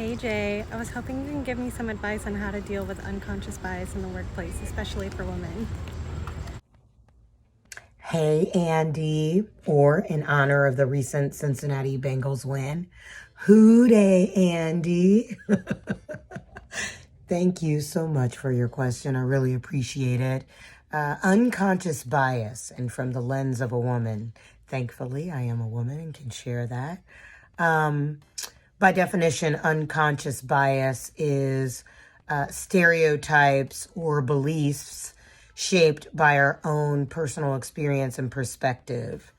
Hey Jay, I was hoping you can give me some advice on how to deal with unconscious bias in the workplace, especially for women. Hey, Andy, or in honor of the recent Cincinnati Bengals win, Hoo Day, Andy. Thank you so much for your question. I really appreciate it. Unconscious bias, and from the lens of a woman. Thankfully, I am a woman and can share that. By definition, unconscious bias is stereotypes or beliefs shaped by our own personal experience and perspective.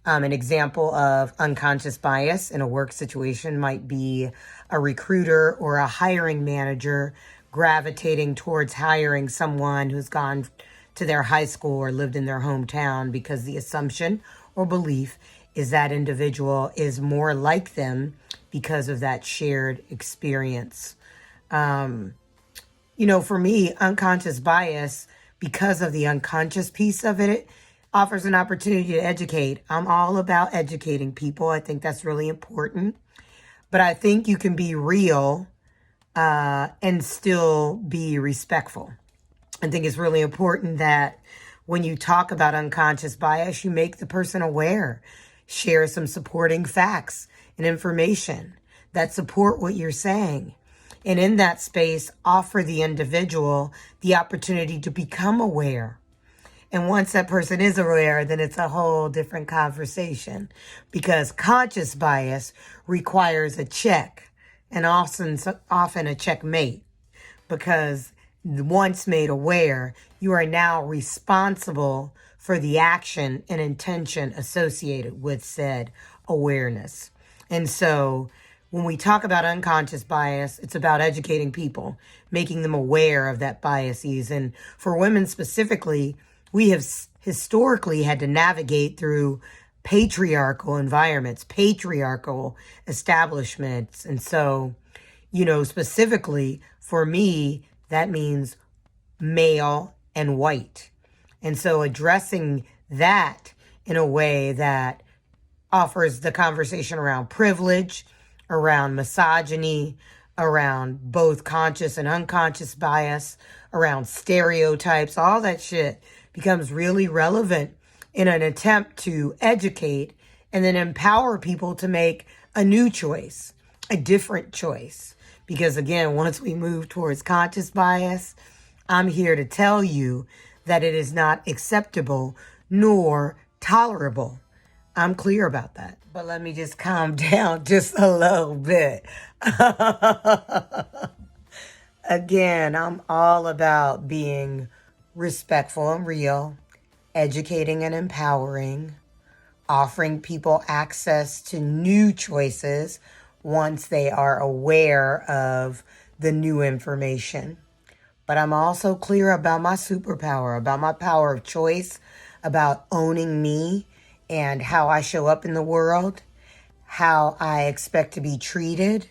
An example of unconscious bias in a work situation might be a recruiter or a hiring manager gravitating towards hiring someone who's gone to their high school or lived in their hometown because the assumption or belief is that individual is more like them because of that shared experience. For me, unconscious bias, because of the unconscious piece of it, offers an opportunity to educate. I'm all about educating people. I think that's really important. But I think you can be real and still be respectful. I think it's really important that when you talk about unconscious bias, you make the person aware, share some supporting facts and information that support what you're saying. And in that space, offer the individual the opportunity to become aware. And once that person is aware, then it's a whole different conversation, because conscious bias requires a check and often a checkmate, because once made aware, you are now responsible for the action and intention associated with said awareness. And so when we talk about unconscious bias, it's about educating people, making them aware of that biases. And for women specifically, we have historically had to navigate through patriarchal environments, patriarchal establishments. And so, specifically for me, that means male and white. And so addressing that in a way that offers the conversation around privilege, around misogyny, around both conscious and unconscious bias, around stereotypes, all that shit becomes really relevant in an attempt to educate and then empower people to make a new choice, a different choice. Because again, once we move towards conscious bias, I'm here to tell you that it is not acceptable nor tolerable. I'm clear about that. But let me just calm down just a little bit. Again, I'm all about being respectful and real, educating and empowering, offering people access to new choices once they are aware of the new information. But I'm also clear about my superpower, about my power of choice, about owning me and how I show up in the world, how I expect to be treated.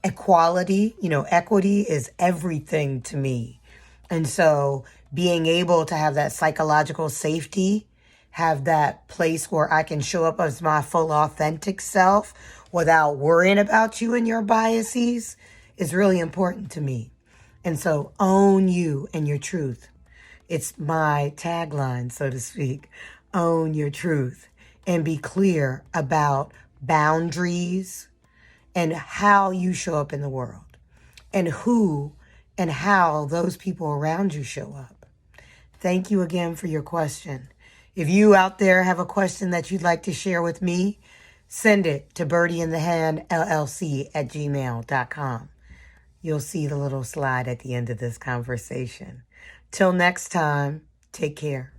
Equality, equity is everything to me. And so being able to have that psychological safety, have that place where I can show up as my full authentic self without worrying about you and your biases is really important to me. And so own you and your truth. It's my tagline, so to speak. Own your truth and be clear about boundaries and how you show up in the world and who and how those people around you show up. Thank you again for your question. If you out there have a question that you'd like to share with me, send it to birdieandthehandllc@gmail.com. You'll see the little slide at the end of this conversation. Till next time, take care.